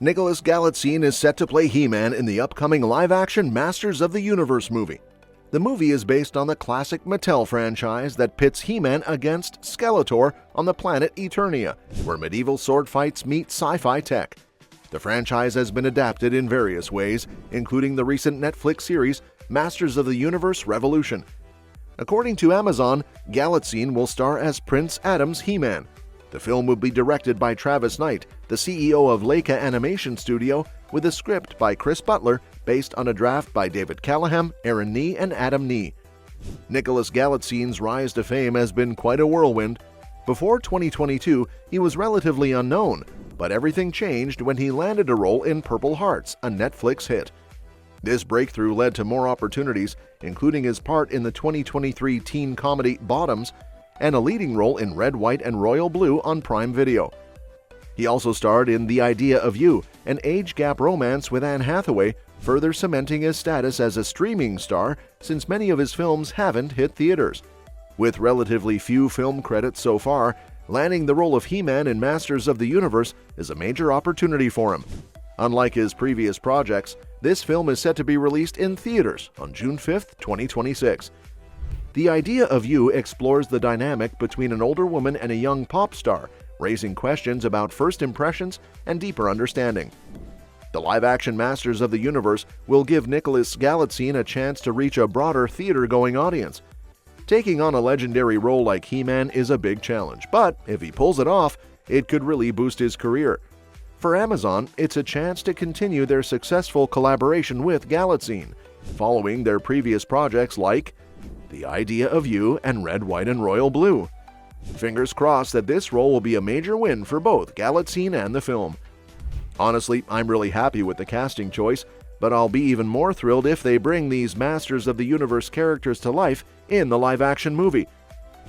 Nicholas Galitzine is set to play He-Man in the upcoming live-action Masters of the Universe movie. The movie is based on the classic Mattel franchise that pits He-Man against Skeletor on the planet Eternia, where medieval sword fights meet sci-fi tech. The franchise has been adapted in various ways, including the recent Netflix series Masters of the Universe Revolution. According to Amazon, Galitzine will star as Prince Adam's He-Man. The film will be directed by Travis Knight, the CEO of Leica Animation Studio, with a script by Chris Butler based on a draft by David Callahan, Aaron Nee, and Adam Nee. Nicholas Galitzine's rise to fame has been quite a whirlwind. Before 2022, he was relatively unknown, but everything changed when he landed a role in Purple Hearts, a Netflix hit. This breakthrough led to more opportunities, including his part in the 2023 teen comedy Bottoms, and a leading role in Red, White, and Royal Blue on Prime Video. He also starred in The Idea of You, an age-gap romance with Anne Hathaway, further cementing his status as a streaming star since many of his films haven't hit theaters. With relatively few film credits so far, landing the role of He-Man in Masters of the Universe is a major opportunity for him. Unlike his previous projects, this film is set to be released in theaters on June 5, 2026. The Idea of You explores the dynamic between an older woman and a young pop star, raising questions about first impressions and deeper understanding. The live-action Masters of the Universe will give Nicholas Galitzine a chance to reach a broader theater-going audience. Taking on a legendary role like He-Man is a big challenge, but if he pulls it off, it could really boost his career. For Amazon, it's a chance to continue their successful collaboration with Galitzine, following their previous projects like The Idea of You and Red, White, and Royal Blue. Fingers crossed that this role will be a major win for both Galitzine and the film. Honestly, I'm really happy with the casting choice, but I'll be even more thrilled if they bring these Masters of the Universe characters to life in the live-action movie.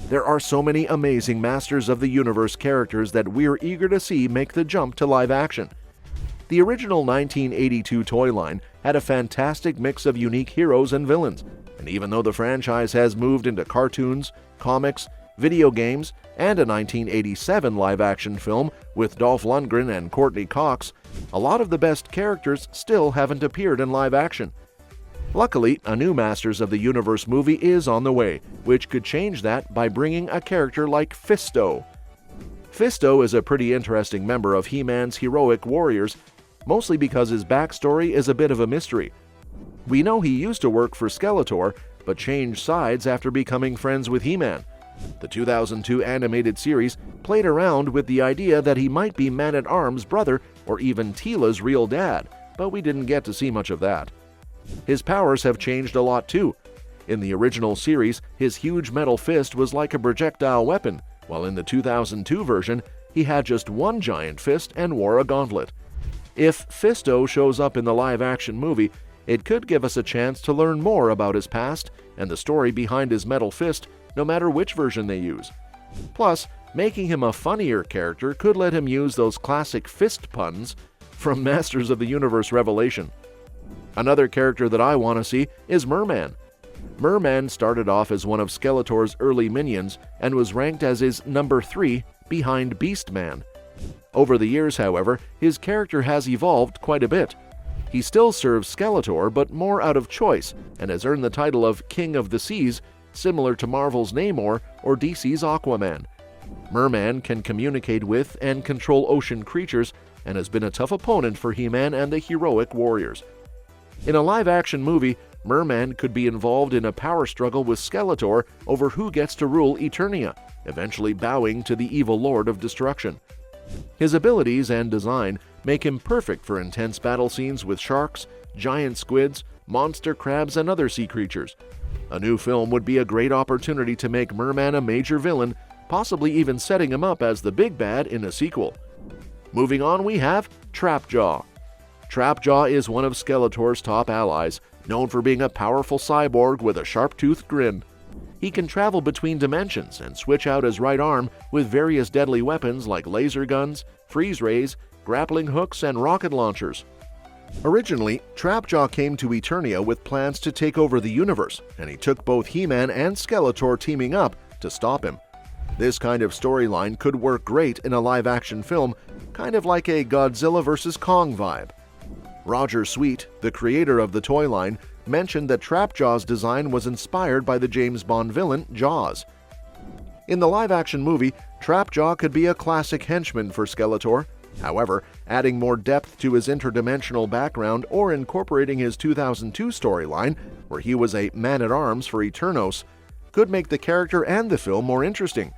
There are so many amazing Masters of the Universe characters that we're eager to see make the jump to live action. The original 1982 toy line had a fantastic mix of unique heroes and villains, and even though the franchise has moved into cartoons, comics, video games, and a 1987 live-action film with Dolph Lundgren and Courtney Cox, a lot of the best characters still haven't appeared in live action. Luckily, a new Masters of the Universe movie is on the way, which could change that by bringing a character like Fisto. Fisto is a pretty interesting member of He-Man's heroic warriors, mostly because his backstory is a bit of a mystery. We know he used to work for Skeletor, but changed sides after becoming friends with He-Man. The 2002 animated series played around with the idea that he might be Man-at-Arm's brother or even Teela's real dad, but we didn't get to see much of that. His powers have changed a lot too. In the original series, his huge metal fist was like a projectile weapon, while in the 2002 version, he had just one giant fist and wore a gauntlet. If Fisto shows up in the live-action movie, it could give us a chance to learn more about his past and the story behind his metal fist, no matter which version they use. Plus, making him a funnier character could let him use those classic fist puns from Masters of the Universe Revelation. Another character that I want to see is Merman. Merman started off as one of Skeletor's early minions and was ranked as his number 3 behind Beastman. Over the years, however, his character has evolved quite a bit. He still serves Skeletor, but more out of choice, and has earned the title of King of the Seas, similar to Marvel's Namor or DC's Aquaman. Merman can communicate with and control ocean creatures, and has been a tough opponent for He-Man and the heroic warriors. In a live-action movie, Merman could be involved in a power struggle with Skeletor over who gets to rule Eternia, eventually bowing to the evil Lord of Destruction. His abilities and design make him perfect for intense battle scenes with sharks, giant squids, monster crabs, and other sea creatures. A new film would be a great opportunity to make Merman a major villain, possibly even setting him up as the big bad in a sequel. Moving on, we have Trapjaw. Trapjaw is one of Skeletor's top allies, known for being a powerful cyborg with a sharp-toothed grin. He can travel between dimensions and switch out his right arm with various deadly weapons like laser guns, freeze rays, grappling hooks, and rocket launchers. Originally, Trapjaw came to Eternia with plans to take over the universe, and he took both He-Man and Skeletor teaming up to stop him. This kind of storyline could work great in a live-action film, kind of like a Godzilla vs. Kong vibe. Roger Sweet, the creator of the toy line, mentioned that Trapjaw's design was inspired by the James Bond villain Jaws. In the live-action movie, Trapjaw could be a classic henchman for Skeletor. However, adding more depth to his interdimensional background or incorporating his 2002 storyline, where he was a man-at-arms for Eternos, could make the character and the film more interesting.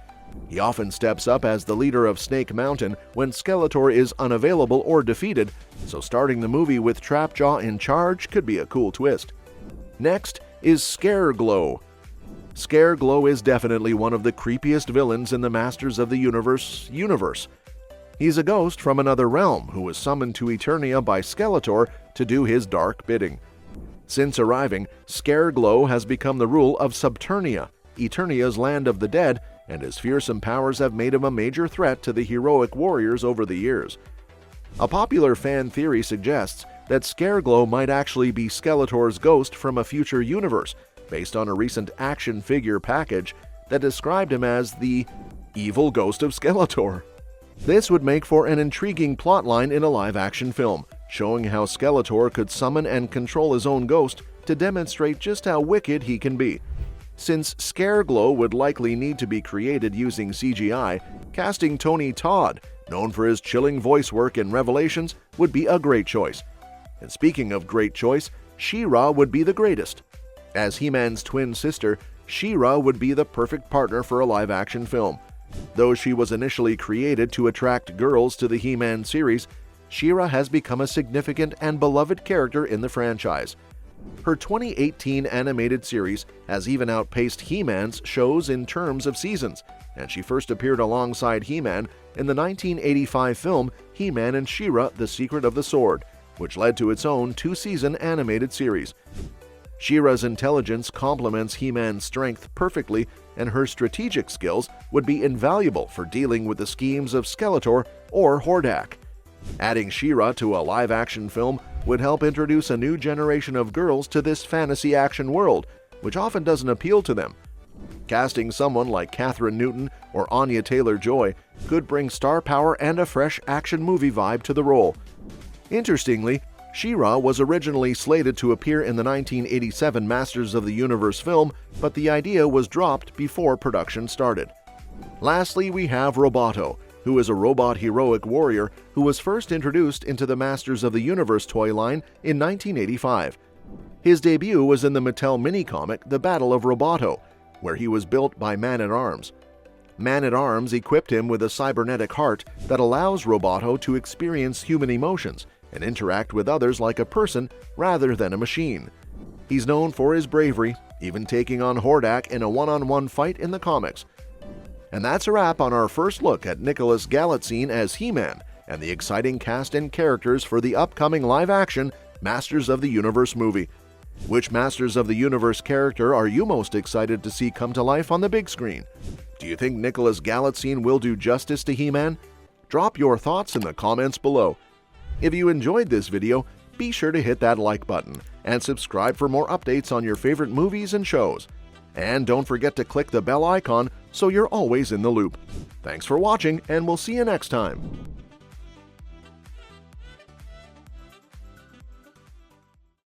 He often steps up as the leader of Snake Mountain when Skeletor is unavailable or defeated, so starting the movie with Trapjaw in charge could be a cool twist. Next is Scareglow. Scareglow is definitely one of the creepiest villains in the Masters of the universe. He's a ghost from another realm who was summoned to Eternia by Skeletor to do his dark bidding. Since arriving, Scareglow has become the rule of Subternia, Eternia's land of the dead, and his fearsome powers have made him a major threat to the heroic warriors over the years. A popular fan theory suggests that Scareglow might actually be Skeletor's ghost from a future universe, based on a recent action figure package that described him as the evil ghost of Skeletor. This would make for an intriguing plotline in a live-action film, showing how Skeletor could summon and control his own ghost to demonstrate just how wicked he can be. Since Scareglow would likely need to be created using CGI, casting Tony Todd, known for his chilling voice work in Revelations, would be a great choice. And speaking of great choice, She-Ra would be the greatest. As He-Man's twin sister, She-Ra would be the perfect partner for a live-action film. Though she was initially created to attract girls to the He-Man series, She-Ra has become a significant and beloved character in the franchise. Her 2018 animated series has even outpaced He-Man's shows in terms of seasons, and she first appeared alongside He-Man in the 1985 film He-Man and She-Ra: The Secret of the Sword, which led to its own 2-season animated series. She-Ra's intelligence complements He-Man's strength perfectly, and her strategic skills would be invaluable for dealing with the schemes of Skeletor or Hordak. Adding She-Ra to a live-action film would help introduce a new generation of girls to this fantasy action world, which often doesn't appeal to them. Casting someone like Kathryn Newton or Anya Taylor-Joy could bring star power and a fresh action movie vibe to the role. Interestingly, She-Ra was originally slated to appear in the 1987 Masters of the Universe film, but the idea was dropped before production started. Lastly, we have Roboto, who is a robot heroic warrior who was first introduced into the Masters of the Universe toy line in 1985. His debut was in the Mattel mini-comic The Battle of Roboto, where he was built by Man-at-Arms. Man-at-Arms equipped him with a cybernetic heart that allows Roboto to experience human emotions and interact with others like a person rather than a machine. He's known for his bravery, even taking on Hordak in a one-on-one fight in the comics. And that's a wrap on our first look at Nicholas Galitzine as He-Man and the exciting cast and characters for the upcoming live-action Masters of the Universe movie. Which Masters of the Universe character are you most excited to see come to life on the big screen? Do you think Nicholas Galitzine will do justice to He-Man? Drop your thoughts in the comments below. If you enjoyed this video, be sure to hit that like button and subscribe for more updates on your favorite movies and shows. And don't forget to click the bell icon so you're always in the loop. Thanks for watching, and we'll see you next time.